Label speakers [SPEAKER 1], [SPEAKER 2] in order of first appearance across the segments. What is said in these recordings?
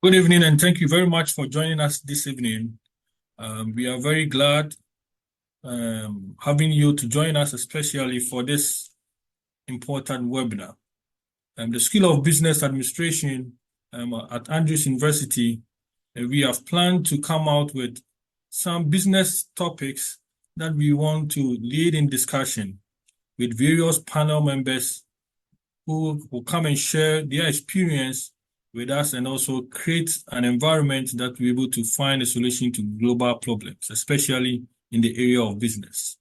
[SPEAKER 1] Good evening, and thank you very much for joining us this evening. We are very glad having you to join us, especially for this important webinar. The School of Business Administration at Andrews University, we have planned to come out with some business topics that we want to lead in discussion with various panel members who will come and share their experience with us and also create an environment that we're able to find a solution to global problems, especially in the area of business.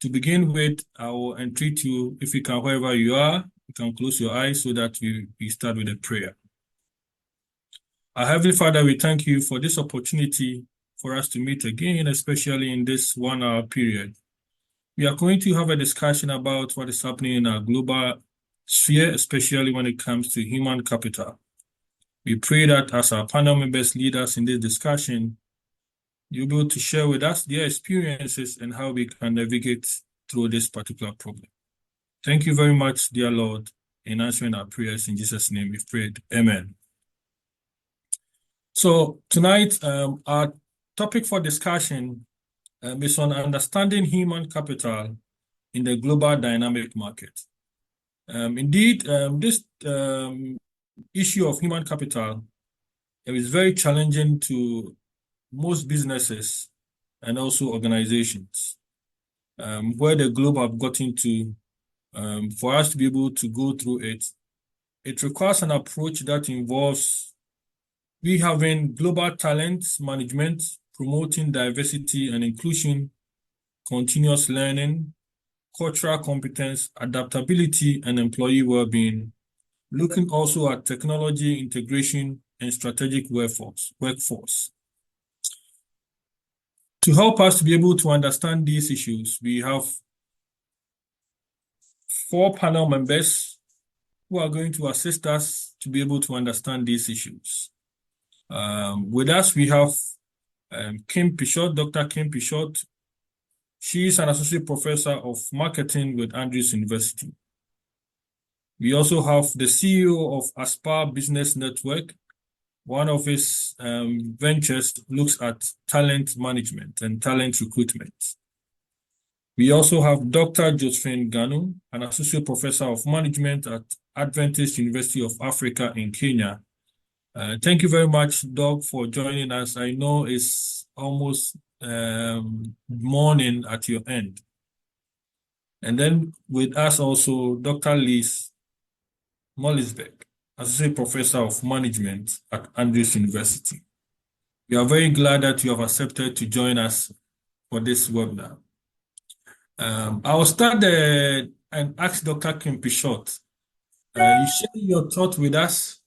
[SPEAKER 1] To begin with, I will entreat you, if you can, wherever you are, you can close your eyes so that we start with a prayer. Our Heavenly Father, we thank you for this opportunity for us to meet again, especially in this 1 hour period. We are going to have a discussion about what is happening in our global sphere, especially when it comes to human capital. We pray that as our panel members lead us in this discussion, you'll be able to share with us their experiences and how we can navigate through this particular problem. Thank you very much, dear Lord, in answering our prayers. In Jesus' name we've prayed. Amen. So tonight, our topic for discussion is on understanding human capital in the global dynamic market. Indeed, this issue of human capital is very challenging to most businesses and also organizations. Where the globe have gotten to, for us to be able to go through it, it requires an approach that involves we having global talent management, promoting diversity and inclusion, continuous learning, cultural competence, adaptability, and employee well-being, looking also at technology integration and strategic workforce. To help us to be able to understand these issues, we have 4 panel members who are going to assist us to be able to understand these issues. With us, we have Kim Pichot, Dr. Kim Pichot. She is an associate professor of marketing with Andrews University. We also have the CEO of Aspire Business Network. One of his ventures looks at talent management and talent recruitment. We also have Dr. Josephine Ganu, an associate professor of management at Adventist University of Africa in Kenya. Thank you very much, Doc, for joining us. I know it's almost morning at your end. And then with us also, Dr. Liz Mollisbeck, Associate Professor of Management at Andrews University. We are very glad that you have accepted to join us for this webinar. I will start and ask Dr. Kim Pichot. You share your thought with us.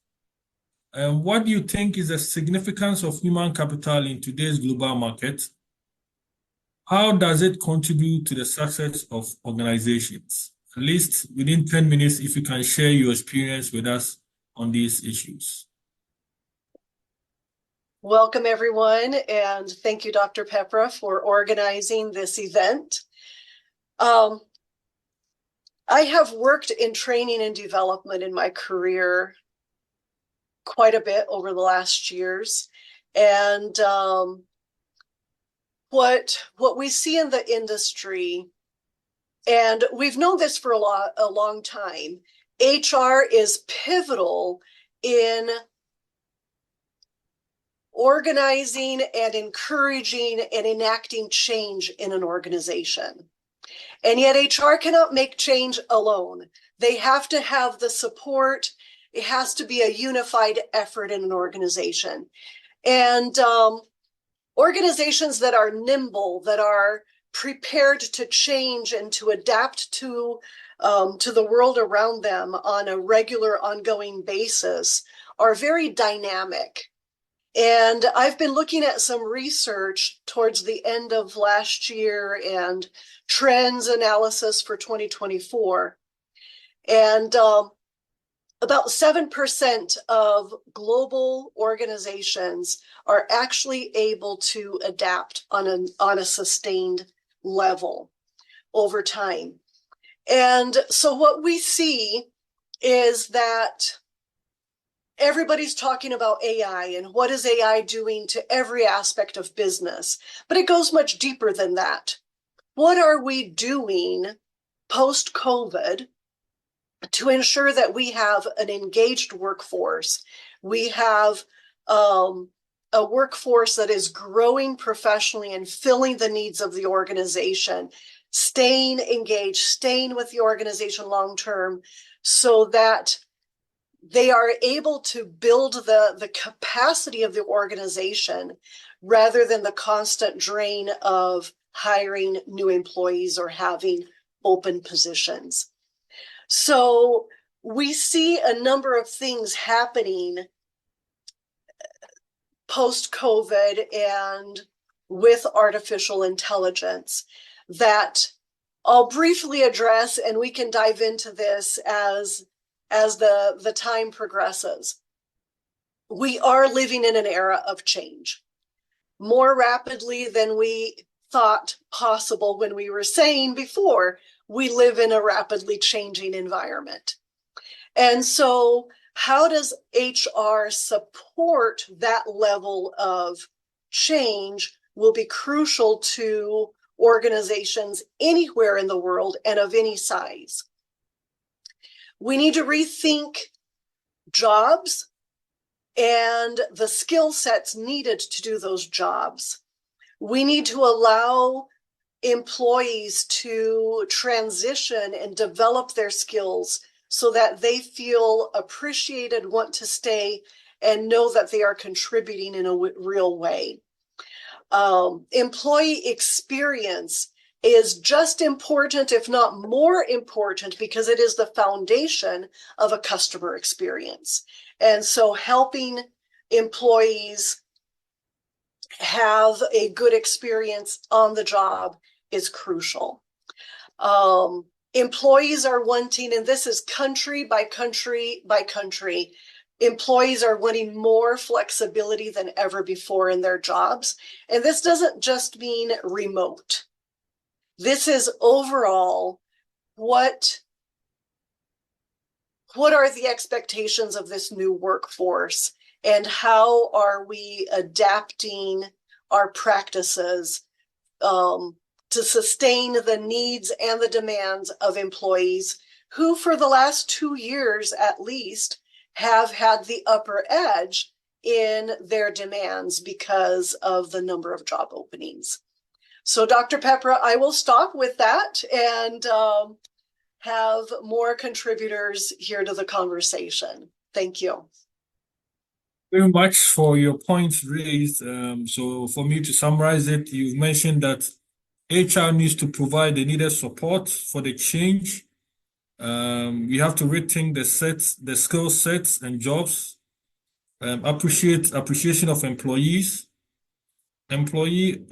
[SPEAKER 1] What do you think is the significance of human capital in today's global market? How does it contribute to the success of organizations? At least within 10 minutes, if you can share your experience with us on these issues.
[SPEAKER 2] Welcome, everyone, and thank you, Dr. Pepra, for organizing this event. I have worked in training and development in my career quite a bit over the last years, and what we see in the industry, and we've known this for a long time, HR is pivotal in organizing and encouraging and enacting change in an organization. And yet HR cannot make change alone. They have to have the support. It has to be a unified effort in an organization. And organizations that are nimble, that are prepared to change and to adapt to the world around them on a regular, ongoing basis are very dynamic. And I've been looking at some research towards the end of last year and trends analysis for 2024. And about 7% of global organizations are actually able to adapt on a sustained level over time. And so what we see is that everybody's talking about AI and what is AI doing to every aspect of business, but it goes much deeper than that. What are we doing post-COVID to ensure that we have an engaged workforce? We have a workforce that is growing professionally and filling the needs of the organization, staying engaged, staying with the organization long term, so that they are able to build the capacity of the organization rather than the constant drain of hiring new employees or having open positions. So we see a number of things happening post-COVID and with artificial intelligence that I'll briefly address, and we can dive into this as the time progresses. We are living in an era of change more rapidly than we thought possible when we were saying before, we live in a rapidly changing environment. And so how does HR support that level of change will be crucial to organizations anywhere in the world and of any size. We need to rethink jobs and the skill sets needed to do those jobs. We need to allow employees to transition and develop their skills so that they feel appreciated, want to stay, and know that they are contributing in a real way. Employee experience is just important, if not more important, because it is the foundation of a customer experience. And so helping employees have a good experience on the job is crucial. Employees are wanting, and this is country by country by country, employees are wanting more flexibility than ever before in their jobs. And this doesn't just mean remote. This is overall what are the expectations of this new workforce, and how are we adapting our practices to sustain the needs and the demands of employees who, for the last 2 years at least, have had the upper edge in their demands because of the number of job openings. So, Dr. Pepra, I will stop with that and have more contributors here to the conversation. Thank you.
[SPEAKER 1] Very much for your points raised. So for me to summarize it, you've mentioned that HR needs to provide the needed support for the change. We have to rethink the skill sets and jobs. Appreciation of employees. Employee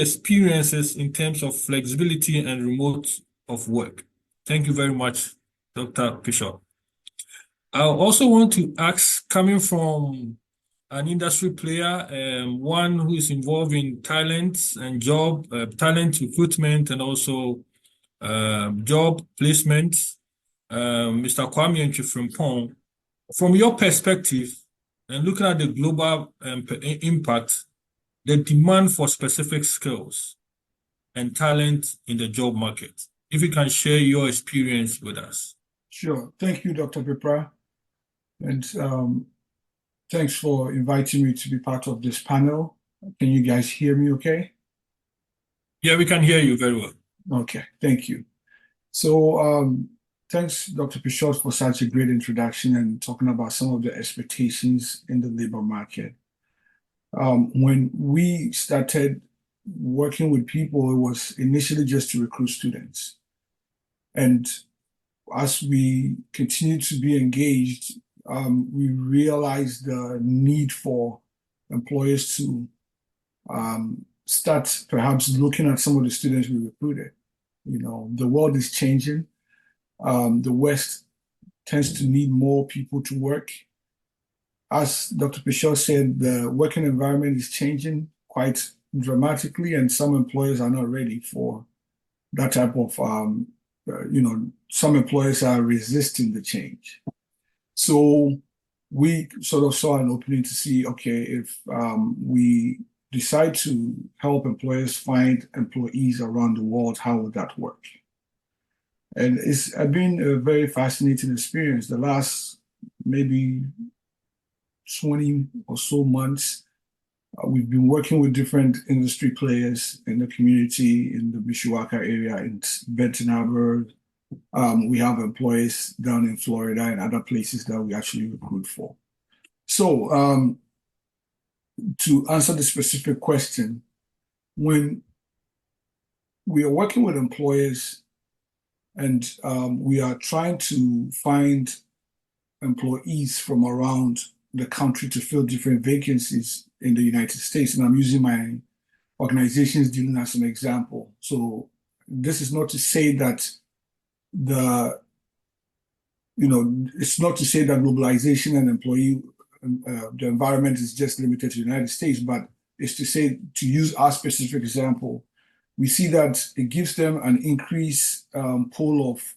[SPEAKER 1] experiences in terms of flexibility and remote of work. Thank you very much, Dr. Bishop. I also want to ask, coming from an industry player, one who is involved in talent and talent recruitment and also job placement, Mr. Kwame Nchifrimpong, from your perspective and looking at the global impact, the demand for specific skills and talent in the job market, if you can share your experience with us.
[SPEAKER 3] Sure. Thank you, Dr. Pepra. And thanks for inviting me to be part of this panel. Can you guys hear me okay?
[SPEAKER 1] Yeah, we can hear you very well.
[SPEAKER 3] Okay, thank you. So thanks, Dr. Pichot, for such a great introduction and talking about some of the expectations in the labor market. When we started working with people, it was initially just to recruit students. And as we continue to be engaged, we realized the need for employers to start perhaps looking at some of the students we recruited. You know, the world is changing. The West tends to need more people to work. As Dr. Pichot said, the working environment is changing quite dramatically, and some employers are not ready for that type of, some employers are resisting the change. So we sort of saw an opening to see, okay, if we decide to help employers find employees around the world, how would that work? And it's been a very fascinating experience. The last maybe 20 or so months, we've been working with different industry players in the community in the Mishawaka area, in Benton Harbor. We have employees down in Florida and other places that we actually recruit for. So to answer the specific question, when we are working with employers and we are trying to find employees from around the country to fill different vacancies in the United States, and I'm using my organization's dealing as an example. So this is not to say that it's not to say that globalization and employee the environment is just limited to the United States, but it's to say, to use our specific example, we see that it gives them an increased pool of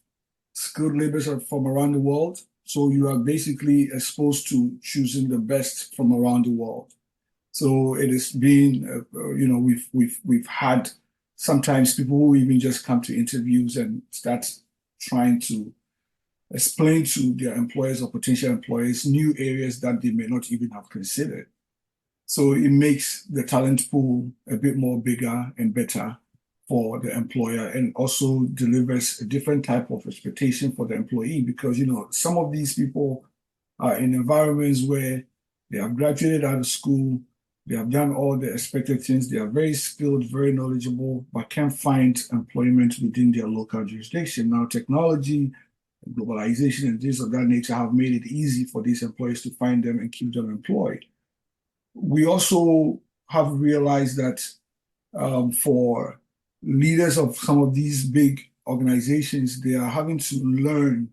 [SPEAKER 3] skilled laborers from around the world. So you are basically exposed to choosing the best from around the world. So it has been, we've had sometimes people who even just come to interviews and start trying to explain to their employers or potential employers new areas that they may not even have considered. So it makes the talent pool a bit more bigger and better for the employer, and also delivers a different type of expectation for the employee, because some of these people are in environments where they have graduated out of school, they have done all the expected things, they are very skilled, very knowledgeable, but can't find employment within their local jurisdiction. Now, technology, globalization, and things of that nature have made it easy for these employees to find them and keep them employed. We also have realized that for leaders of some of these big organizations, they are having to learn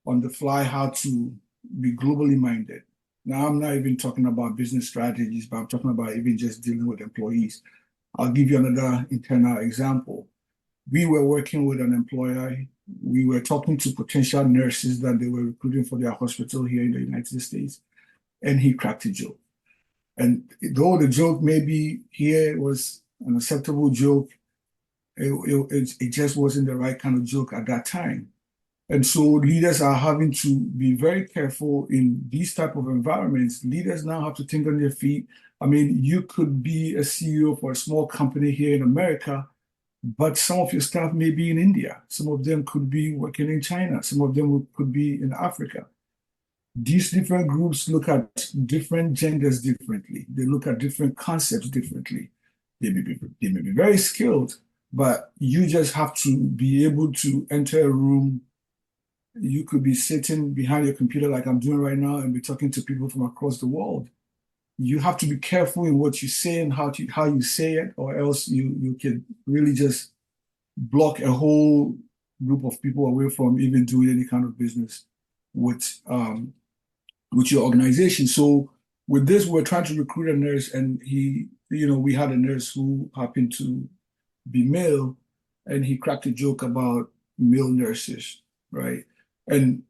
[SPEAKER 3] on the fly how to be globally minded. Now, I'm not even talking about business strategies, but I'm talking about even just dealing with employees. I'll give you another internal example. We were working with an employer. We were talking to potential nurses that they were recruiting for their hospital here in the United States, and he cracked a joke. And though the joke maybe here was an acceptable joke, it just wasn't the right kind of joke at that time. And so leaders are having to be very careful in these type of environments. Leaders now have to think on their feet. I mean, you could be a CEO for a small company here in America, but some of your staff may be in India. Some of them could be working in China. Some of them could be in Africa. These different groups look at different genders differently. They look at different concepts differently. They may be very skilled, but you just have to be able to enter a room. You could be sitting behind your computer like I'm doing right now and be talking to people from across the world. You have to be careful in what you say and how you say it, or else you can really just block a whole group of people away from even doing any kind of business with your organization. So with this, we're trying to recruit a nurse, and we had a nurse who happened to be male, and he cracked a joke about male nurses, right? And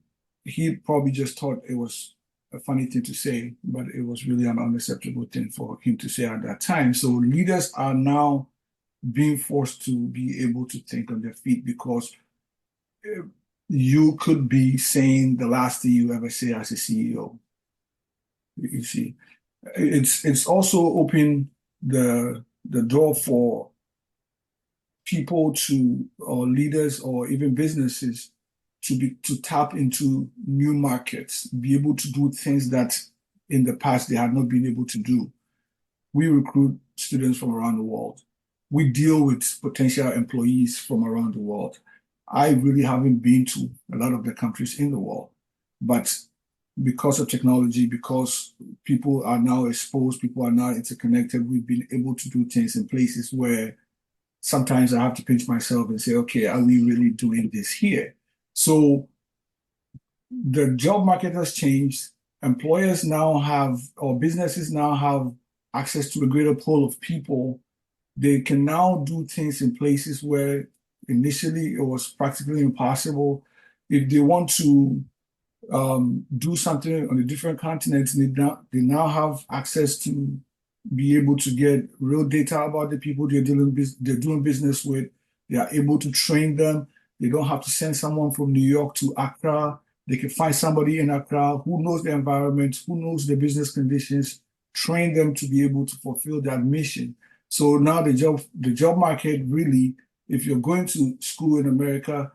[SPEAKER 3] he probably just thought it was a funny thing to say, but it was really an unacceptable thing for him to say at that time. So leaders are now being forced to be able to think on their feet, because you could be saying the last thing you ever say as a CEO. You see, it's also opened the door for people or leaders or even businesses to tap into new markets, be able to do things that in the past they had not been able to do. We recruit students from around the world. We deal with potential employees from around the world. I really haven't been to a lot of the countries in the world, but because of technology, because people are now exposed, people are now interconnected, we've been able to do things in places where sometimes I have to pinch myself and say, okay, are we really doing this here? So the job market has changed. Employers now have, or businesses now have, access to a greater pool of people. They can now do things in places where initially it was practically impossible. If they want to do something on a different continent, and they now have access to be able to get real data about the people they're doing business with. They are able to train them. They don't have to send someone from New York to Accra. They can find somebody in Accra who knows the environment, who knows the business conditions, train them to be able to fulfill that mission. So now the job market really, if you're going to school in America,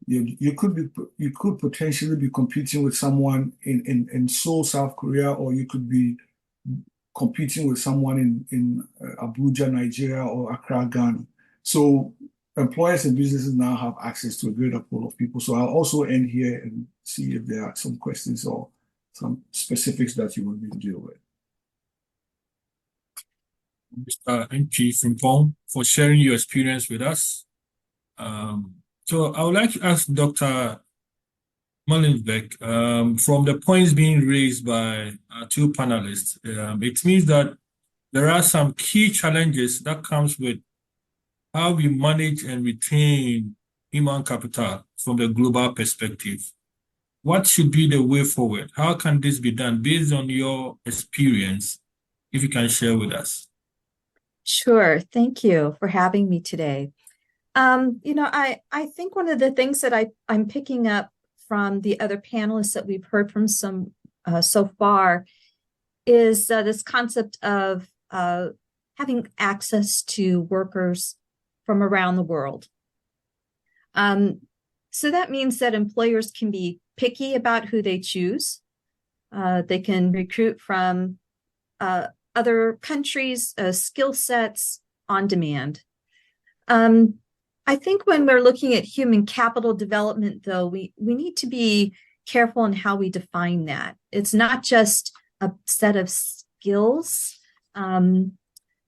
[SPEAKER 3] you could potentially be competing with someone in Seoul, South Korea, or you could be competing with someone in Abuja, Nigeria, or Accra, Ghana. So employers and businesses now have access to a greater pool of people. So I'll also end here and see if there are some questions or some specifics that you want me to deal with.
[SPEAKER 1] Mr. MP Frimpong, for sharing your experience with us. So I would like to ask Dr. Mullinsbeck, from the points being raised by our two panelists, it means that there are some key challenges that comes with how we manage and retain human capital from the global perspective. What should be the way forward? How can this be done based on your experience, if you can share with us?
[SPEAKER 4] Sure. Thank you for having me today. I think one of the things that I'm picking up from the other panelists that we've heard from so far is this concept of having access to workers from around the world. So that means that employers can be picky about who they choose. They can recruit from other countries' skill sets on demand. I think when we're looking at human capital development, though, we need to be careful in how we define that. It's not just a set of skills.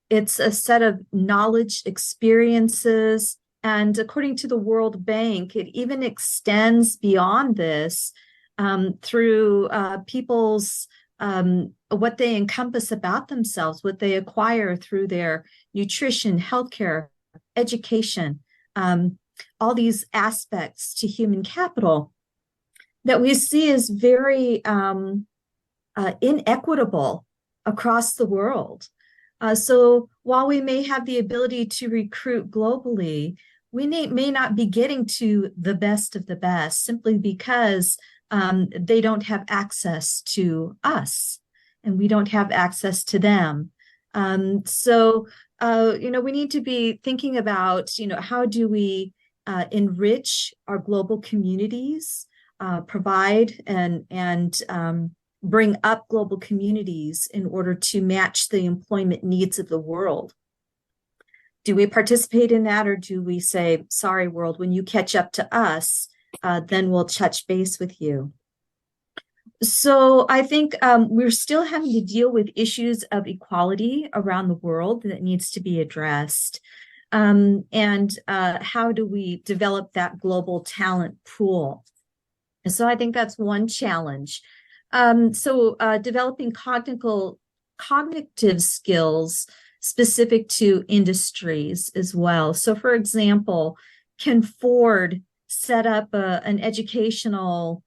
[SPEAKER 4] It's a set of knowledge, experiences, and according to the World Bank, it even extends beyond this through people's what they encompass about themselves, what they acquire through their nutrition, healthcare, education, all these aspects to human capital that we see as very inequitable across the world. So while we may have the ability to recruit globally, we may not be getting to the best of the best simply because they don't have access to us and we don't have access to them. We need to be thinking about, how do we enrich our global communities, provide and bring up global communities in order to match the employment needs of the world. Do we participate in that, or do we say, sorry, world, when you catch up to us, then we'll touch base with you? So I think we're still having to deal with issues of equality around the world that needs to be addressed. And how do we develop that global talent pool? And so I think that's one challenge. Developing cognitive skills specific to industries as well. So for example, can Ford set up an educational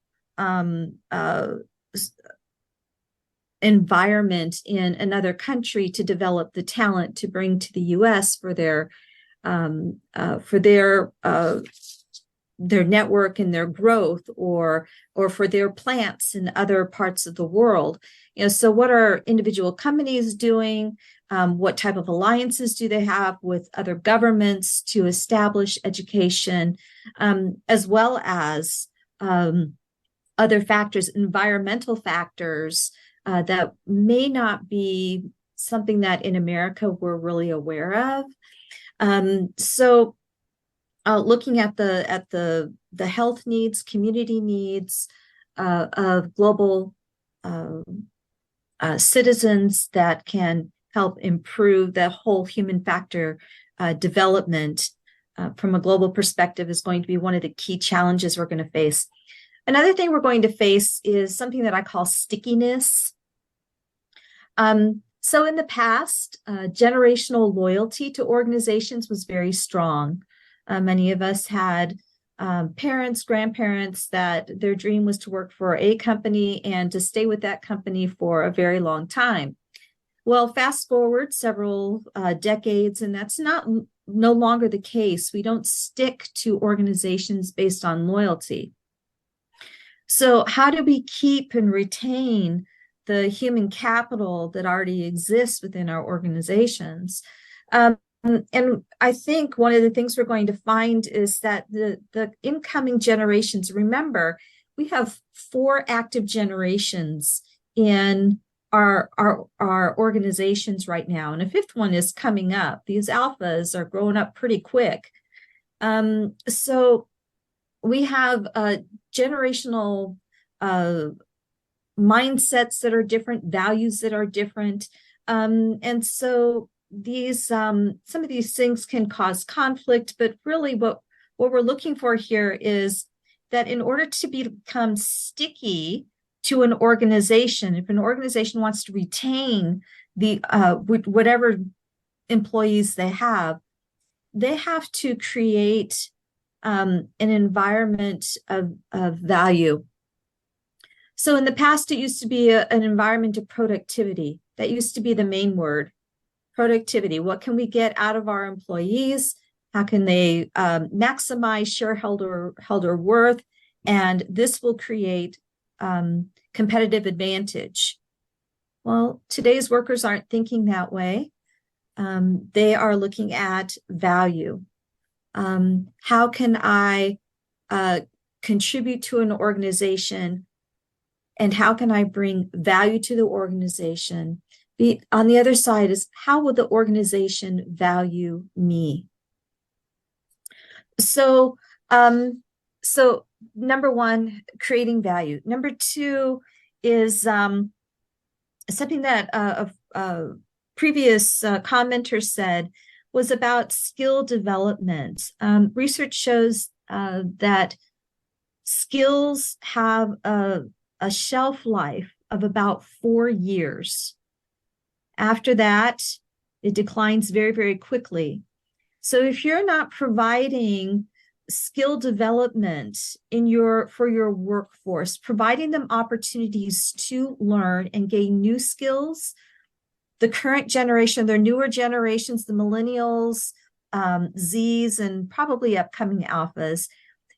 [SPEAKER 4] environment in another country to develop the talent to bring to the U.S. for their network and their growth, or for their plants in other parts of the world? So what are individual companies doing? What type of alliances do they have with other governments to establish education, as well as other factors, environmental factors that may not be something that in America we're really aware of. Looking at the health needs, community needs of global citizens that can help improve the whole human factor development from a global perspective is going to be one of the key challenges we're going to face. Another thing we're going to face is something that I call stickiness. So in the past, generational loyalty to organizations was very strong. Many of us had parents, grandparents, that their dream was to work for a company and to stay with that company for a very long time. Well, fast forward several decades, and that's no longer the case. We don't stick to organizations based on loyalty. So how do we keep and retain the human capital that already exists within our organizations? And I think one of the things we're going to find is that the incoming generations, remember, we have 4 active generations in our organizations right now, and a 5th one is coming up. These alphas are growing up pretty quick. So we have generational mindsets that are different, values that are different, and so these some of these things can cause conflict. But really, what we're looking for here is that in order to become sticky to an organization, if an organization wants to retain the whatever employees they have to create an environment of value. So in the past, it used to be an environment of productivity. That used to be the main word, productivity. What can we get out of our employees? How can they maximize shareholder worth? And this will create competitive advantage. Well, today's workers aren't thinking that way. They are looking at value. How can I contribute to an organization, and how can I bring value to the organization? On the other side is, how will the organization value me? So number 1, creating value. Number 2 is something that a previous commenter said, was about skill development. Research shows that skills have a shelf life of about 4 years. After that, it declines very, very quickly. So if you're not providing skill development for your workforce, providing them opportunities to learn and gain new skills, the current generation, their newer generations, the millennials, Zs, and probably upcoming alphas,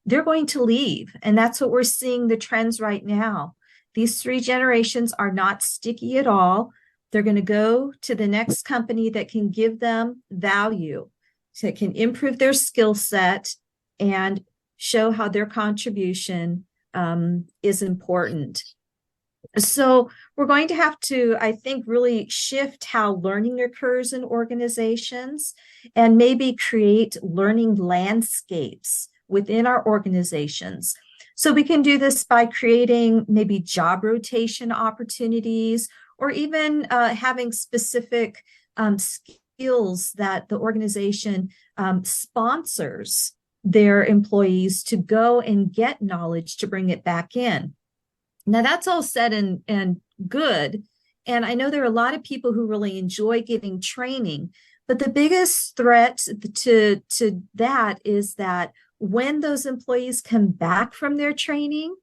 [SPEAKER 4] they're going to leave. And that's what we're seeing, the trends right now. These 3 generations are not sticky at all. They're going to go to the next company that can give them value, so it can improve their skill set and show how their contribution is important. So we're going to have to, I think, really shift how learning occurs in organizations, and maybe create learning landscapes within our organizations. So we can do this by creating maybe job rotation opportunities, or even having specific skills that the organization sponsors their employees to go and get knowledge to bring it back in. Now, that's all said and good. And I know there are a lot of people who really enjoy getting training, but the biggest threat to that is that when those employees come back from their training,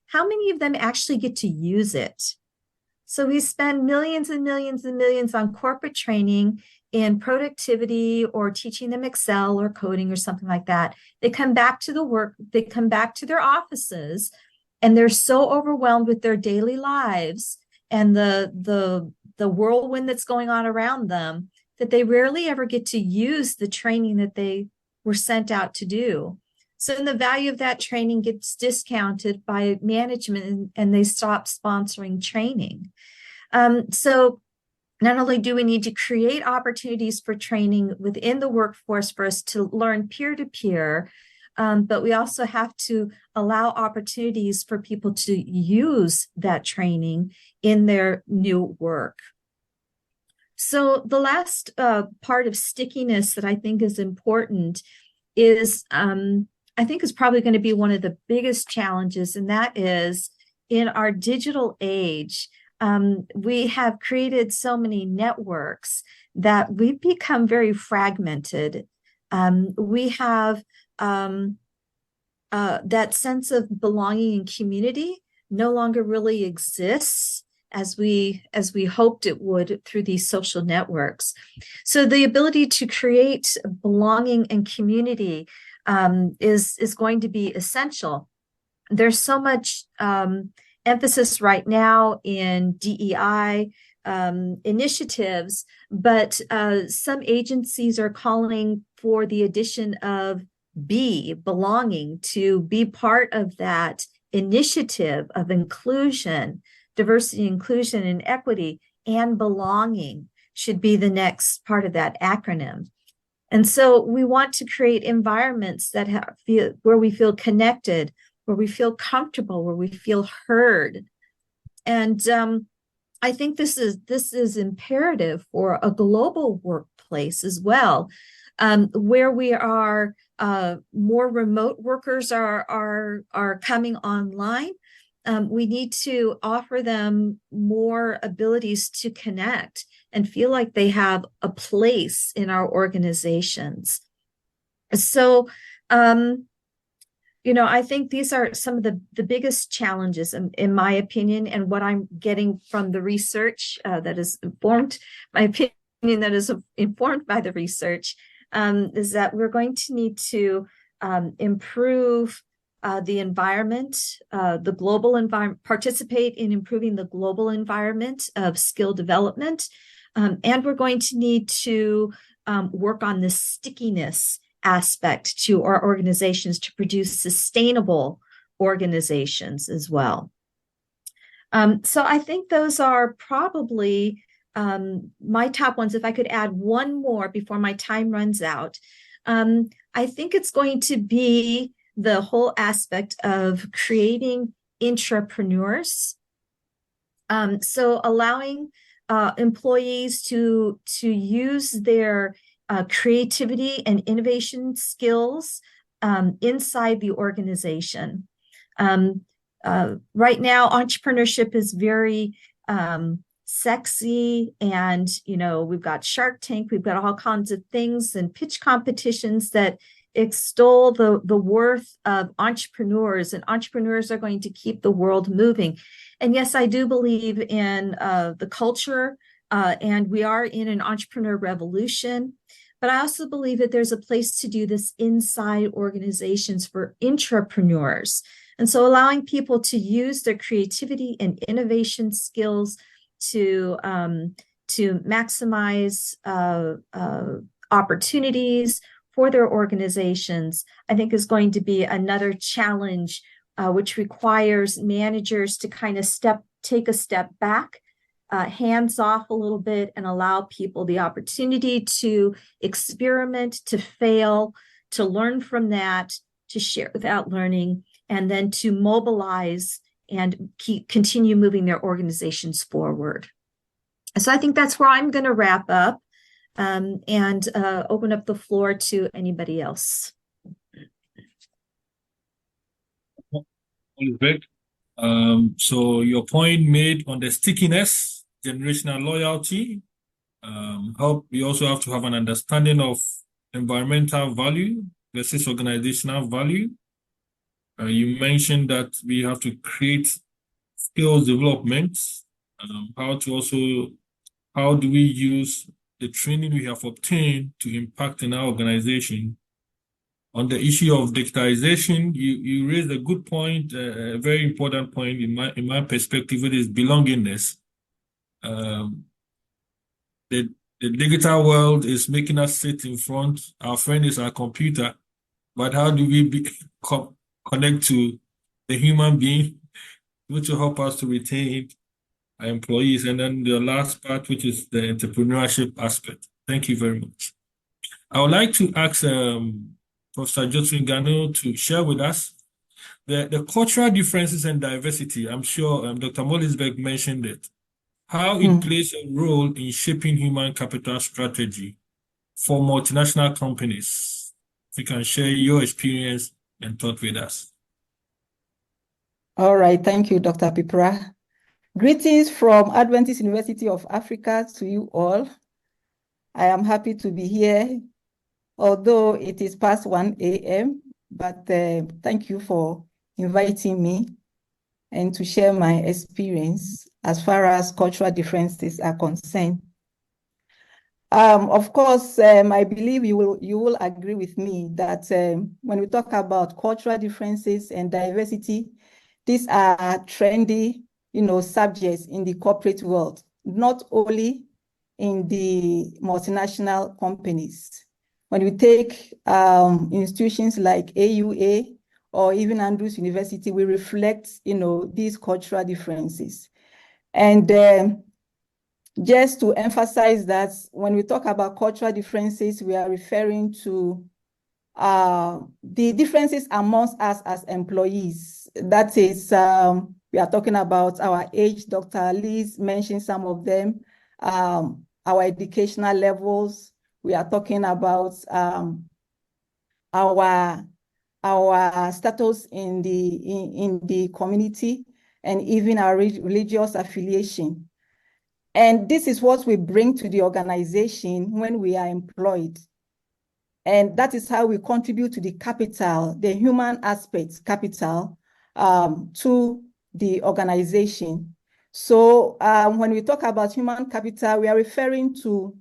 [SPEAKER 4] how many of them actually get to use it? So we spend millions and millions and millions on corporate training in productivity, or teaching them Excel or coding or something like that. They come back to they come back to their offices, and they're so overwhelmed with their daily lives and the whirlwind that's going on around them, that they rarely ever get to use the training that they were sent out to do. So then the value of that training gets discounted by management, and they stop sponsoring training. So not only do we need to create opportunities for training within the workforce for us to learn peer-to-peer, but we also have to allow opportunities for people to use that training in their new work. So the last part of stickiness that I think is important is, I think is probably going to be one of the biggest challenges, and that is, in our digital age, we have created so many networks that we've become very fragmented. We have that sense of belonging and community no longer really exists as we hoped it would through these social networks. So the ability to create belonging and community is going to be essential. There's so much emphasis right now in DEI initiatives, but some agencies are calling for the addition of belonging, to be part of that initiative of inclusion, diversity, inclusion, and equity, and belonging should be the next part of that acronym. And so we want to create environments that where we feel connected, where we feel comfortable, where we feel heard. And I think this is imperative for a global workplace as well, where we are more remote workers are coming online. We need to offer them more abilities to connect and feel like they have a place in our organizations. So, I think these are some of the biggest challenges, in my opinion, and what I'm getting from the research that is informed, my opinion that is informed by the research, is that we're going to need to improve the environment, the global environment, participate in improving the global environment of skill development. And we're going to need to work on the stickiness aspect to our organizations to produce sustainable organizations as well. So I think those are probably my top ones. If I could add one more before my time runs out, I think it's going to be the whole aspect of creating intrapreneurs. So allowing employees to use their creativity and innovation skills inside the organization. Right now, entrepreneurship is very sexy, and we've got Shark Tank, we've got all kinds of things and pitch competitions that extol the worth of entrepreneurs, and entrepreneurs are going to keep the world moving. And yes, I do believe in the culture, and we are in an entrepreneur revolution. But I also believe that there's a place to do this inside organizations for intrapreneurs. And so allowing people to use their creativity and innovation skills to maximize opportunities for their organizations, I think is going to be another challenge, which requires managers to kind of take a step back, hands off a little bit, and allow people the opportunity to experiment, to fail, to learn from that, to share without learning, and then to mobilize and continue moving their organizations forward. So I think that's where I'm going to wrap up and open up the floor to anybody else.
[SPEAKER 1] So your point made on the stickiness, generational loyalty, we also have to have an understanding of environmental value versus organizational value. You mentioned that we have to create skills development, how do we use the training we have obtained to impact in our organization. On the issue of digitization, you raised a good point, a very important point in my perspective. It is belongingness. The digital world is making us sit in front. Our friend is our computer, but how do we connect to the human being, which will help us to retain our employees? And then the last part, which is the entrepreneurship aspect. Thank you very much. I would like to ask Professor Josephine Gano to share with us the cultural differences and diversity. I'm sure Dr. Mollisberg mentioned it. How it plays a role in shaping human capital strategy for multinational companies. If you can share your experience and thought with us.
[SPEAKER 5] All right, thank you, Dr. Pipra. Greetings from Adventist University of Africa to you all. I am happy to be here, although it is past 1 a.m. but thank you for inviting me and to share my experience as far as cultural differences are concerned. Of course, I believe you will agree with me that when we talk about cultural differences and diversity, these are trendy, subjects in the corporate world, not only in the multinational companies. When we take institutions like AUA or even Andrews University, we reflect, these cultural differences. And just to emphasize that when we talk about cultural differences, we are referring to the differences amongst us as employees. That is, we are talking about our age. Dr. Liz mentioned some of them, our educational levels. We are talking about our status in the community, and even our religious affiliation. And this is what we bring to the organization when we are employed. And that is how we contribute to the capital, the human aspects capital, to the organization. So when we talk about human capital, we are referring to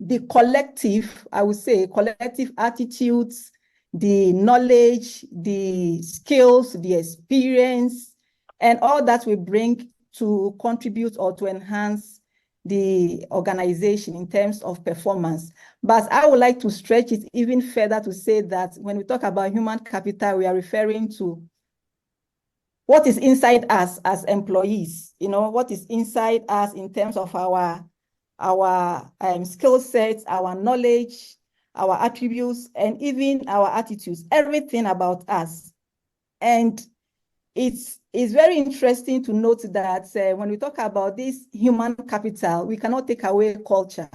[SPEAKER 5] the collective, I would say, collective attitudes, the knowledge, the skills, the experience, and all that we bring to contribute or to enhance the organization in terms of performance. But I would like to stretch it even further to say that when we talk about human capital, we are referring to what is inside us as employees, what is inside us in terms of our skill sets, our knowledge, our attributes, and even our attitudes, everything about us. And it's very interesting to note that when we talk about this human capital, we cannot take away culture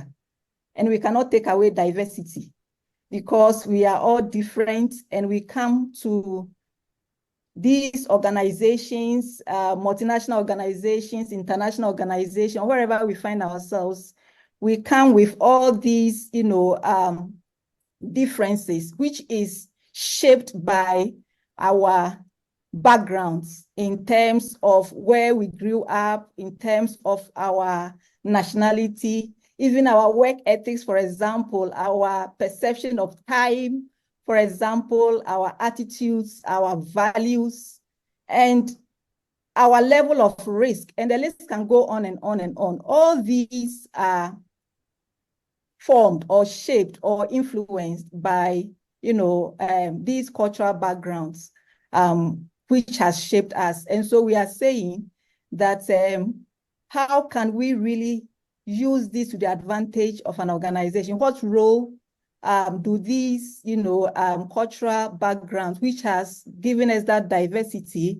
[SPEAKER 5] and we cannot take away diversity, because we are all different and we come to these organizations, multinational organizations, international organizations, wherever we find ourselves, we come with all these, differences, which is shaped by our backgrounds in terms of where we grew up, in terms of our nationality, even our work ethics, for example, our perception of time, for example, our attitudes, our values, and our level of risk. And the list can go on and on and on. All these are formed or shaped or influenced by, these cultural backgrounds, which has shaped us. And so we are saying that how can we really use this to the advantage of an organization? What role do these, cultural backgrounds, which has given us that diversity,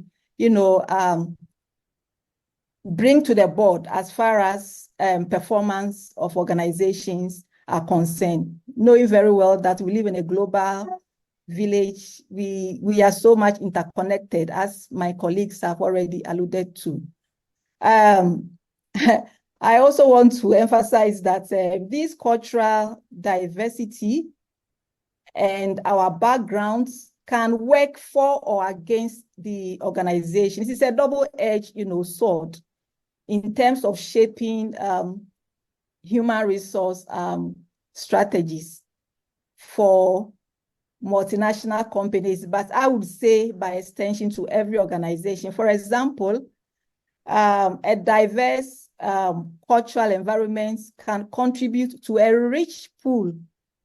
[SPEAKER 5] bring to the board as far as performance of organizations are concerned, knowing very well that we live in a global village. We are so much interconnected, as my colleagues have already alluded to. I also want to emphasize that this cultural diversity and our backgrounds can work for or against the organization. This is a double-edged, sword in terms of shaping human resource strategies for multinational companies, but I would say by extension to every organization. For example, a diverse cultural environment can contribute to a rich pool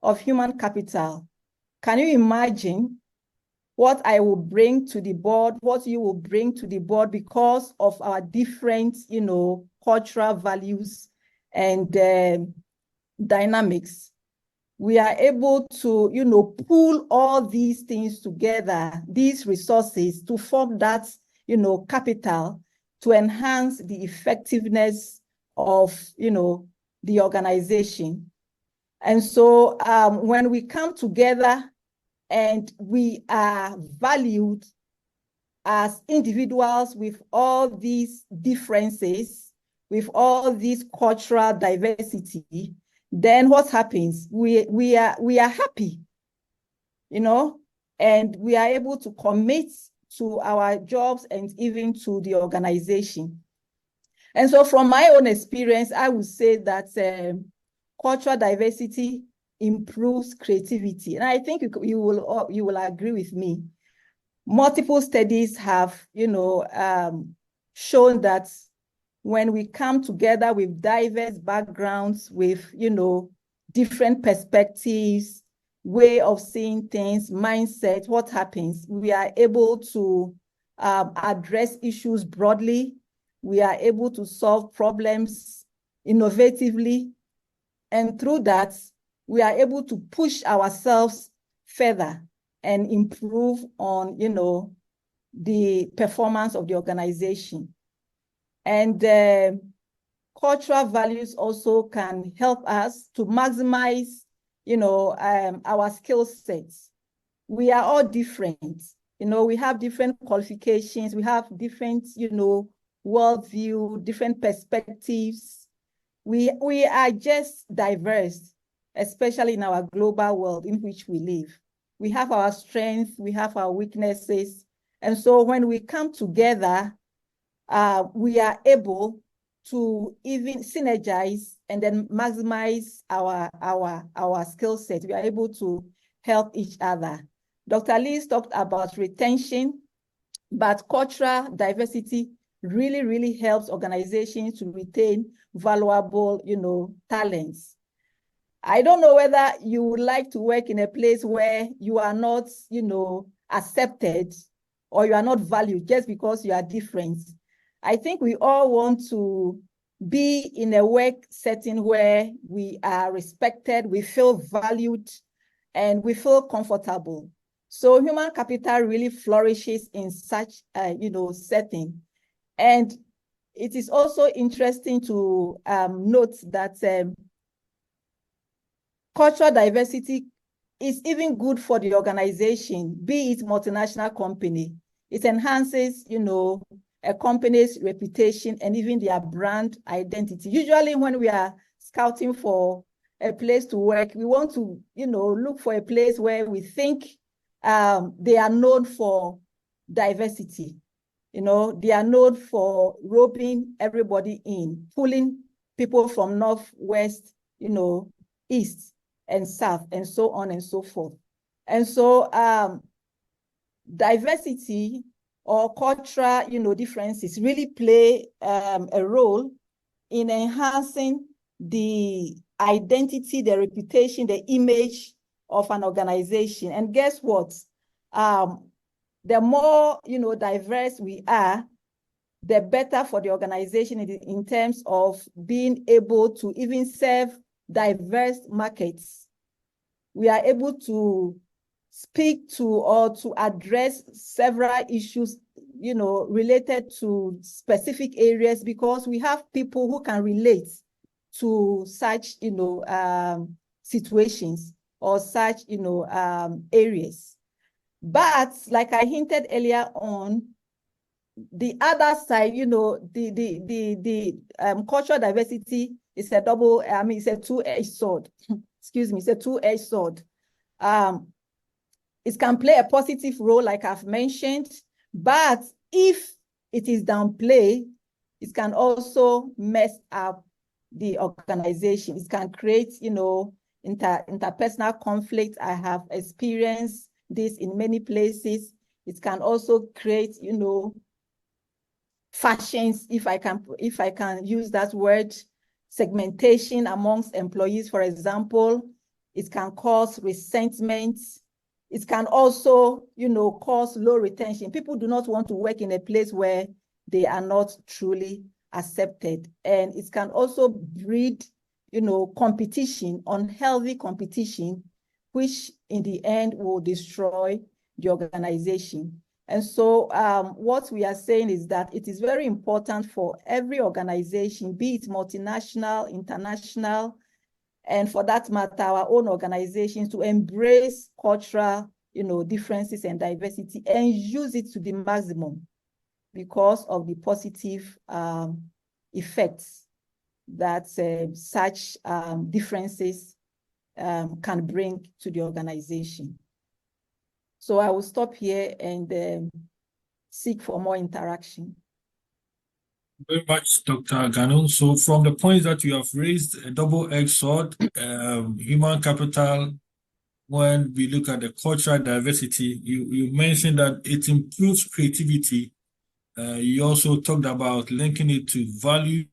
[SPEAKER 5] of human capital. Can you imagine what I will bring to the board, what you will bring to the board because of our different, cultural values and dynamics? We are able to, pool all these things together, these resources, to form that, capital to enhance the effectiveness of, the organization. And so when we come together and we are valued as individuals with all these differences, with all this cultural diversity, then what happens? We are happy, and we are able to commit to our jobs and even to the organization. And so from my own experience, I would say that cultural diversity improves creativity. And I think you will agree with me. Multiple studies have, shown that when we come together with diverse backgrounds, with, different perspectives, way of seeing things, mindset, what happens? We are able to address issues broadly. We are able to solve problems innovatively. And through that, we are able to push ourselves further and improve on, the performance of the organization. And cultural values also can help us to maximize, our skill sets. We are all different. We have different qualifications. We have different, worldview, different perspectives. We are just diverse, especially in our global world in which we live. We have our strengths, we have our weaknesses. And so when we come together, we are able to even synergize and then maximize our skill set. We are able to help each other. Dr. Lee talked about retention, but cultural diversity really, really helps organizations to retain valuable, talents. I don't know whether you would like to work in a place where you are not, accepted or you are not valued just because you are different. I think we all want to be in a work setting where we are respected, we feel valued, and we feel comfortable. So human capital really flourishes in such a, setting. And it is also interesting to note that cultural diversity is even good for the organization, be it multinational company. It enhances, a company's reputation and even their brand identity. Usually when we are scouting for a place to work, we want to, look for a place where we think they are known for diversity. They are known for roping everybody in, pulling people from north, west, east and south, and so on and so forth. And so diversity or cultural, differences really play a role in enhancing the identity, the reputation, the image of an organization. And guess what? The more, diverse we are, the better for the organization in terms of being able to even serve diverse markets. We are able to speak to or to address several issues, related to specific areas because we have people who can relate to such, situations or such, areas. But like I hinted earlier on, the other side, the cultural diversity is a it's a two-edged sword. Excuse me, it's a two-edged sword. It can play a positive role, like I've mentioned, but if it is downplayed, it can also mess up the organization. It can create, interpersonal conflict. I have experienced this in many places. It can also create, factions, if I can use that word, segmentation amongst employees, for example. It can cause resentment. It can also, cause low retention. People do not want to work in a place where they are not truly accepted. And it can also breed, competition, unhealthy competition, which in the end will destroy the organization. And so what we are saying is that it is very important for every organization, be it multinational, international, and for that matter, our own organizations, to embrace cultural, differences and diversity and use it to the maximum because of the positive effects that such differences can bring to the organization. So I will stop here and seek for more interaction.
[SPEAKER 1] Very much, Dr. Gano. So from the points that you have raised, a double-edged sword, human capital, when we look at the cultural diversity, you mentioned that it improves creativity. You also talked about linking it to value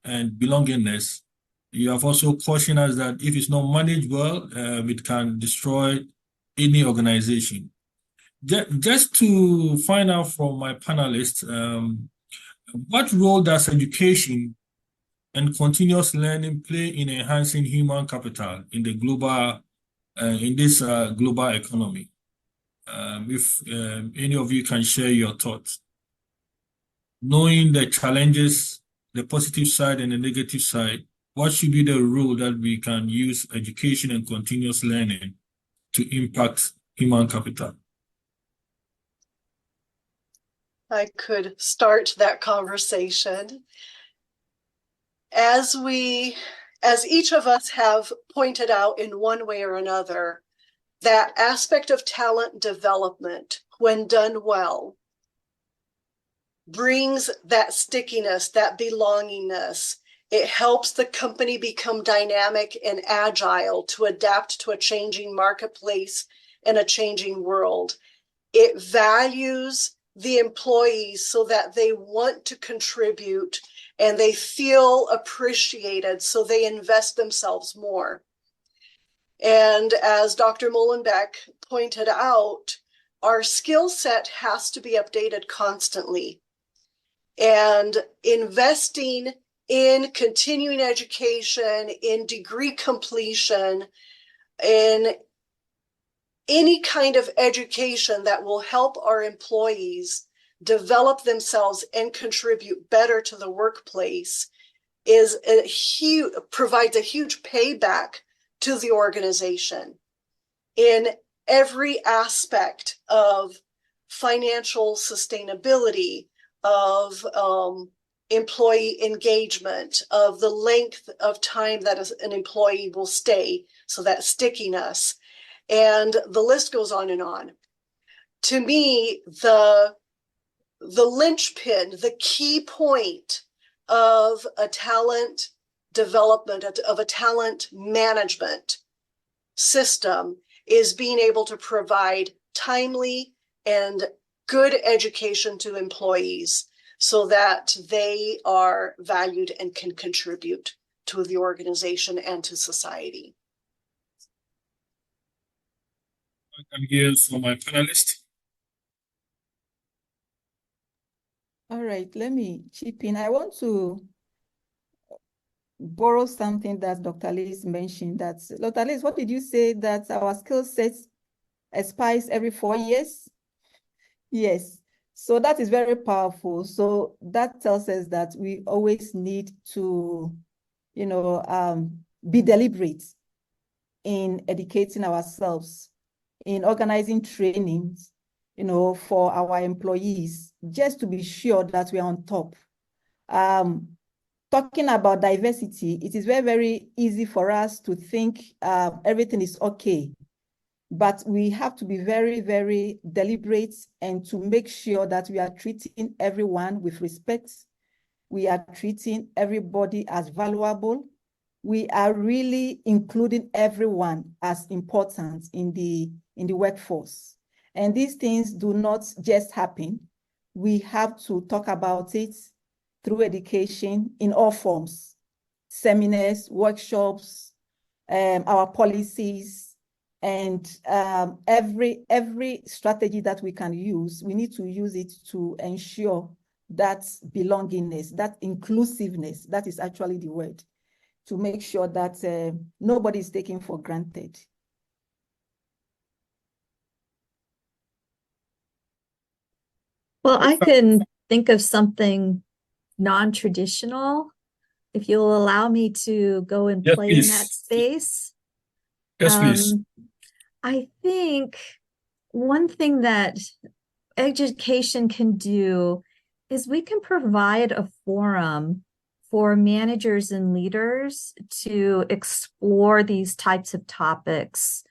[SPEAKER 1] and belongingness. You have also cautioned us that if it's not managed well, it can destroy any organization. Just to find out from my panelists, what role does education and continuous learning play in enhancing human capital in the global in this global economy? If any of you can share your thoughts, knowing the challenges, the positive side and the negative side, what should be the role that we can use education and continuous learning to impact human capital?
[SPEAKER 2] I could start that conversation. As each of us have pointed out in one way or another, that aspect of talent development, when done well, brings that stickiness, that belongingness. It helps the company become dynamic and agile to adapt to a changing marketplace and a changing world. It values the employees so that they want to contribute and they feel appreciated, so they invest themselves more. And as Dr. Molenbeek pointed out, our skill set has to be updated constantly. And investing in continuing education, in degree completion, in any kind of education that will help our employees develop themselves and contribute better to the workplace provides a huge payback to the organization in every aspect of financial sustainability, of employee engagement, of the length of time that an employee will stay, so that stickiness. And the list goes on and on. To me, the linchpin, the key point of a talent development, of a talent management system, is being able to provide timely and good education to employees so that they are valued and can contribute to the organization and to society.
[SPEAKER 1] I'm here for my panelists.
[SPEAKER 5] All right, let me chip in. I want to borrow something that Dr. Liz mentioned. Dr. Liz, what did you say, that our skill sets expires every 4 years? Yes, so that is very powerful. So that tells us that we always need to, be deliberate in educating ourselves, in organizing trainings, for our employees, just to be sure that we are on top. Talking about diversity, it is very, very easy for us to think everything is okay, but we have to be very, very deliberate and to make sure that we are treating everyone with respect. We are treating everybody as valuable. We are really including everyone as important in the workforce. And these things do not just happen. We have to talk about it through education in all forms, seminars, workshops, our policies, and every strategy that we can use, we need to use it to ensure that belongingness, that inclusiveness, that is actually the word, to make sure that nobody is taken for granted.
[SPEAKER 4] Well, I can think of something non-traditional, if you'll allow me to go and
[SPEAKER 1] Yes,
[SPEAKER 4] play
[SPEAKER 1] please.
[SPEAKER 4] in that space.
[SPEAKER 1] Yes, please.
[SPEAKER 4] I think one thing that education can do is we can provide a forum for managers and leaders to explore these types of topics.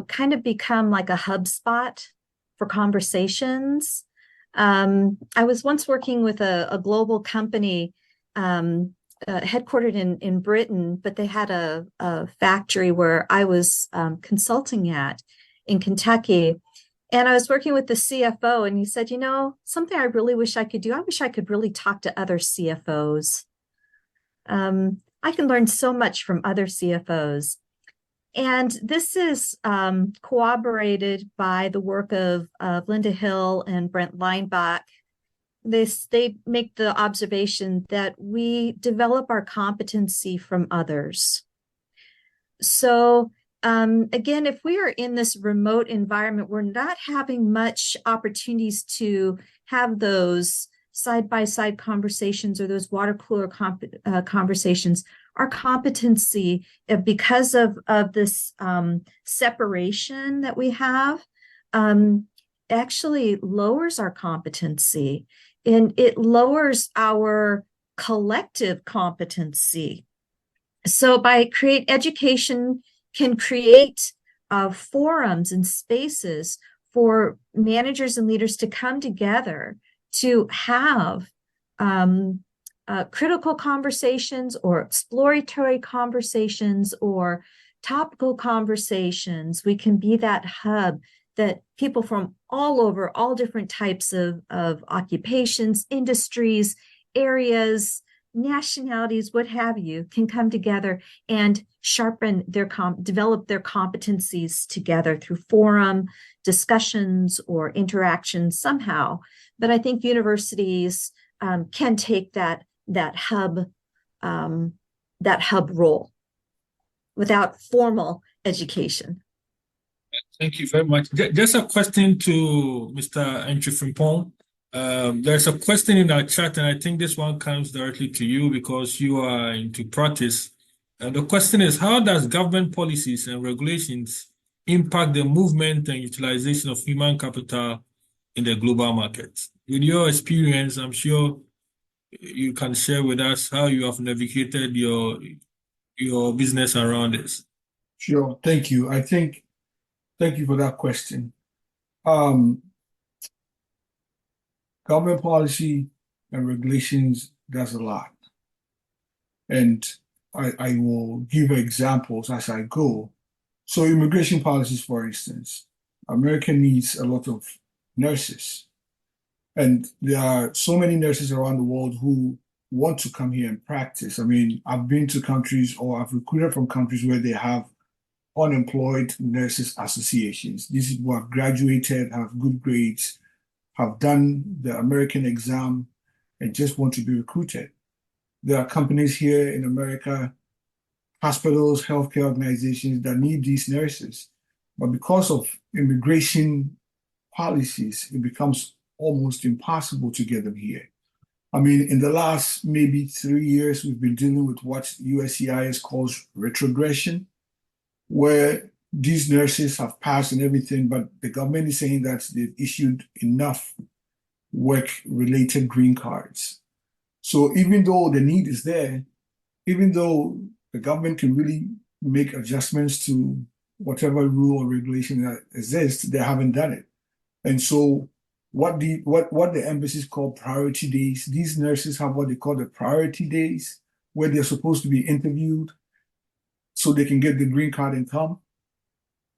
[SPEAKER 4] kind of become like a hub spot for conversations. I was once working with a global company headquartered in Britain, but they had a factory where I was consulting at in Kentucky. And I was working with the CFO, and he said, something I really wish I could do. I wish I could really talk to other CFOs. I can learn so much from other CFOs. And this is corroborated by the work of Linda Hill and Brent Leinbach. They make the observation that we develop our competency from others. So again, if we are in this remote environment, we're not having much opportunities to have those side-by-side conversations or those water cooler conversations. Our competency, because of this separation that we have, actually lowers our competency, and it lowers our collective competency. So education can create forums and spaces for managers and leaders to come together to have critical conversations or exploratory conversations or topical conversations. We can be that hub that people from all over, all different types of occupations, industries, areas, nationalities, what have you, can come together and sharpen develop their competencies together through forum discussions or interactions somehow. But I think universities can take that hub role without formal education.
[SPEAKER 1] Thank you very much. Just a question to Mr. Enchifrimpong. There's a question in our chat, and I think this one comes directly to you because you are into practice. The question is, how does government policies and regulations impact the movement and utilization of human capital in the global market? With your experience, I'm sure you can share with us how you have navigated your business around this.
[SPEAKER 3] Sure. Thank you. Thank you for that question. Government policy and regulations does a lot. And I will give examples as I go. So immigration policies, for instance, America needs a lot of nurses. And there are so many nurses around the world who want to come here and practice. I mean, I've been to countries or I've recruited from countries where they have unemployed nurses associations. These people have graduated, have good grades, have done the American exam, and just want to be recruited. There are companies here in America, hospitals, healthcare organizations that need these nurses. But because of immigration policies, it becomes almost impossible to get them here. I mean, in the last maybe 3 years, we've been dealing with what USCIS calls retrogression, where these nurses have passed and everything, but the government is saying that they've issued enough work-related green cards. So even though the need is there, even though the government can really make adjustments to whatever rule or regulation that exists, they haven't done it. And so what the embassies call priority days, these nurses have what they call the priority days, where they're supposed to be interviewed so they can get the green card and come.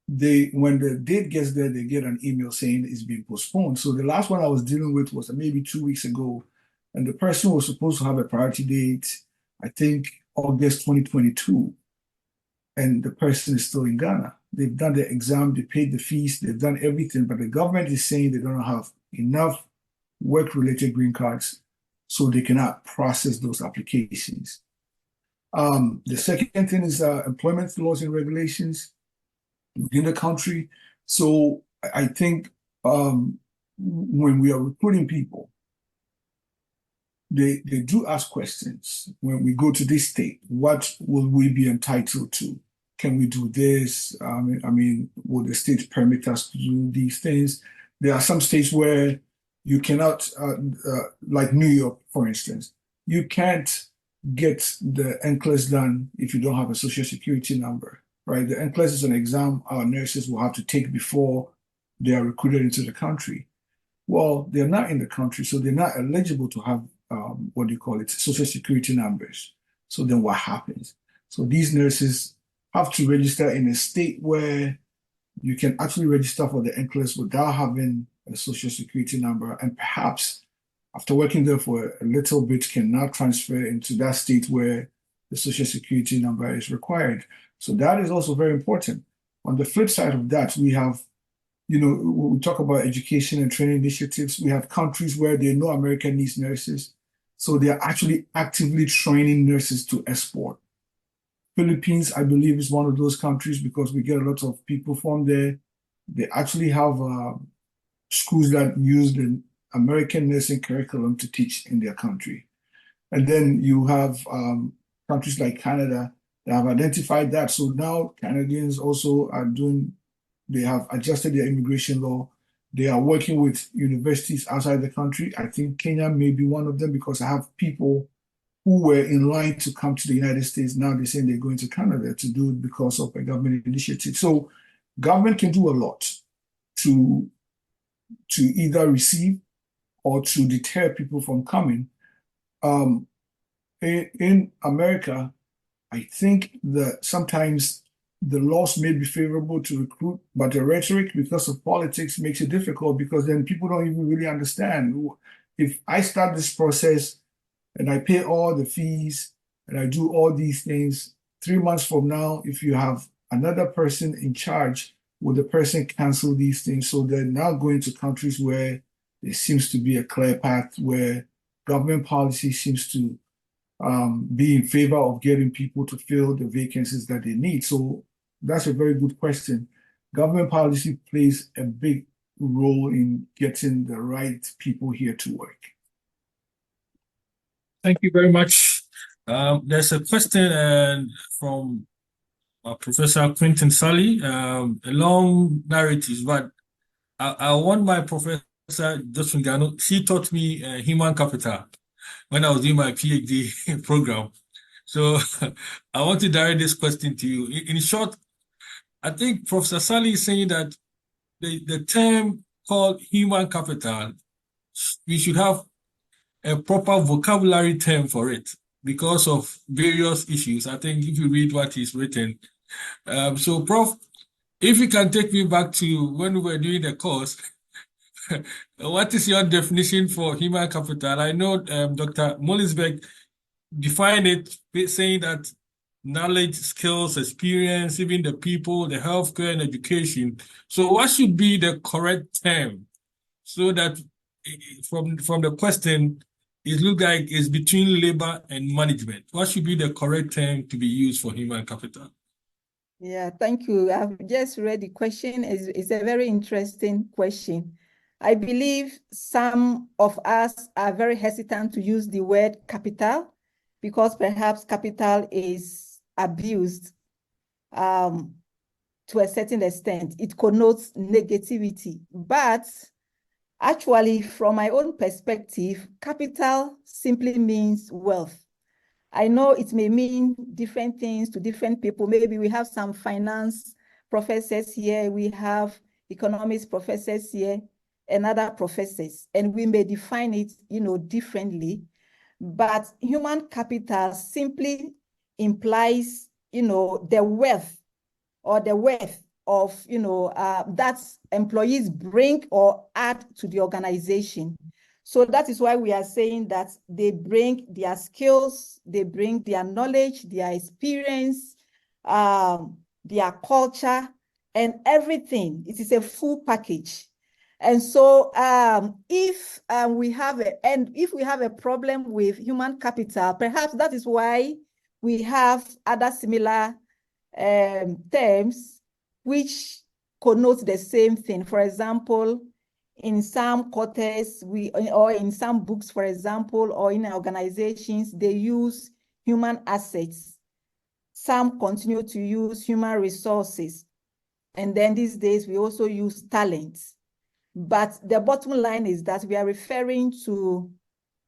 [SPEAKER 3] When the date gets there, they get an email saying it's being postponed. So the last one I was dealing with was maybe 2 weeks ago, and the person was supposed to have a priority date, I think August 2022, and the person is still in Ghana. They've done the exam, they paid the fees, they've done everything, but the government is saying they don't have enough work-related green cards, so they cannot process those applications. The second thing is employment laws and regulations within the country. So I think when we are recruiting people, they do ask questions. When we go to this state, what will we be entitled to? Can we do this? I mean, will the state permit us to do these things? There are some states where you cannot, like New York, for instance, you can't get the NCLEX done if you don't have a social security number. right? The NCLEX is an exam our nurses will have to take before they are recruited into the country. Well, they're not in the country, so they're not eligible to have what do you call it, social security numbers. So then what happens? So these nurses have to register in a state where you can actually register for the NCLEX without having a social security number, and perhaps after working there for a little bit can now transfer into that state where the social security number is required. So that is also very important. On the flip side of that, we have, we talk about education and training initiatives. We have countries where they know America needs nurses. So they are actually actively training nurses to export. Philippines, I believe, is one of those countries because we get a lot of people from there. They actually have schools that use the American nursing curriculum to teach in their country. And then you have countries like Canada that have identified that. So now Canadians also are they have adjusted their immigration law. They are working with universities outside the country. I think Kenya may be one of them because I have people who were in line to come to the United States. Now they're saying they're going to Canada to do it because of a government initiative. So government can do a lot to either receive or to deter people from coming. In America, I think that sometimes the laws may be favorable to recruit, but the rhetoric, because of politics, makes it difficult because then people don't even really understand. If I start this process and I pay all the fees and I do all these things, 3 months from now, if you have another person in charge, will the person cancel these things? So they're now going to countries where there seems to be a clear path, where government policy seems to be in favor of getting people to fill the vacancies that they need. So that's a very good question. Government policy plays a big role in getting the right people here to work.
[SPEAKER 1] Thank you very much. There's a question from Professor Quentin Sully, a long narrative, but I want my professor, Josephine Gano, she taught me human capital when I was doing my PhD program. So I want to direct this question to you. In short, I think Professor Sully is saying that the term called human capital, we should have a proper vocabulary term for it because of various issues. I think if you read what is written. So Prof, if you can take me back to when we were doing the course, what is your definition for human capital? I know Dr. Mollisberg defined it saying that knowledge, skills, experience, even the people, the healthcare and education. So what should be the correct term so that from the question, it looks like it's between labor and management. What should be the correct term to be used for human capital?
[SPEAKER 5] Yeah, thank you. I've just read the question. It's a very interesting question. I believe some of us are very hesitant to use the word capital because perhaps capital is abused to a certain extent. It connotes negativity. But actually, from my own perspective, capital simply means wealth. I know it may mean different things to different people. Maybe we have some finance professors here, we have economics professors here, and other professors, and we may define it, differently. But human capital simply implies, the wealth or the worth of, that employees bring or add to the organization. So that is why we are saying that they bring their skills, they bring their knowledge, their experience, their culture, and everything. It is a full package. And so if we have a problem with human capital, perhaps that is why we have other similar terms which connote the same thing. For example, in some quarters, or in some books, for example, or in organizations, they use human assets. Some continue to use human resources. And then these days, we also use talents. But the bottom line is that we are referring to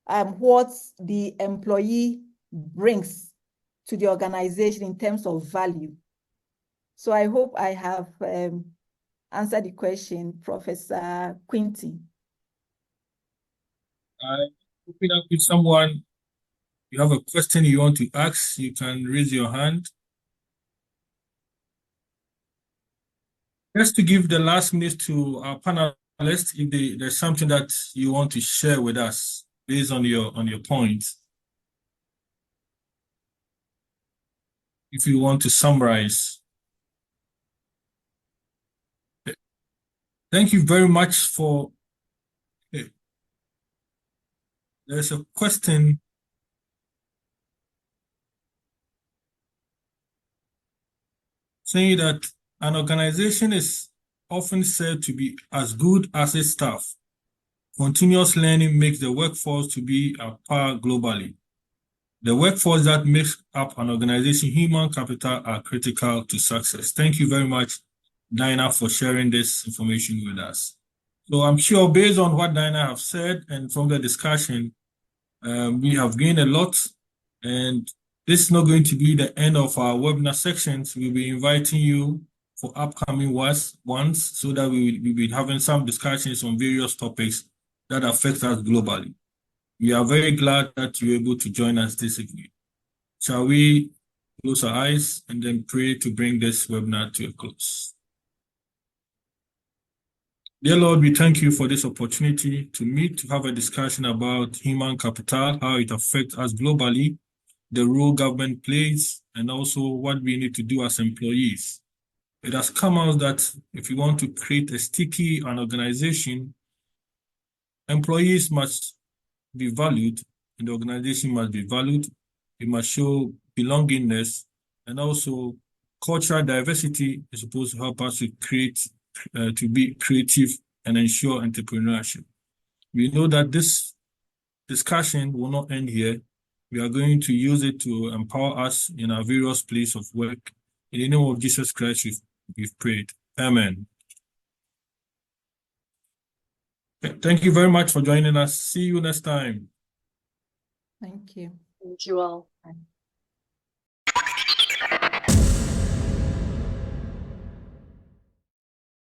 [SPEAKER 5] what the employee brings to the organization in terms of value. So I hope I have answered the question, Professor Quinty.
[SPEAKER 1] Open up with someone. You have a question you want to ask, you can raise your hand. Just to give the last minute to our panelists, if there's something that you want to share with us based on your points. If you want to summarize. Thank you very much for. There's a question. Saying that an organization is often said to be as good as its staff. Continuous learning makes the workforce to be a power globally. The workforce that makes up an organization, human capital, are critical to success. Thank you very much, Dinah, for sharing this information with us. So I'm sure based on what Dinah have said and from the discussion, we have gained a lot, and this is not going to be the end of our webinar sections. We'll be inviting you for upcoming ones so that we'll be having some discussions on various topics that affect us globally. We are very glad that you're able to join us this evening. Shall we close our eyes and then pray to bring this webinar to a close? Dear Lord, we thank you for this opportunity to meet, to have a discussion about human capital, how it affects us globally, the role government plays, and also what we need to do as employees. It has come out that if you want to create a sticky organization, employees must be valued, and the organization must be valued. It must show belongingness, and also cultural diversity is supposed to help us to create, to be creative and ensure entrepreneurship. We know that this discussion will not end here. We are going to use it to empower us in our various places of work. In the name of Jesus Christ, we've prayed. Amen. Thank you very much for joining us. See you next time.
[SPEAKER 5] Thank you.
[SPEAKER 2] Thank you all.
[SPEAKER 5] Bye.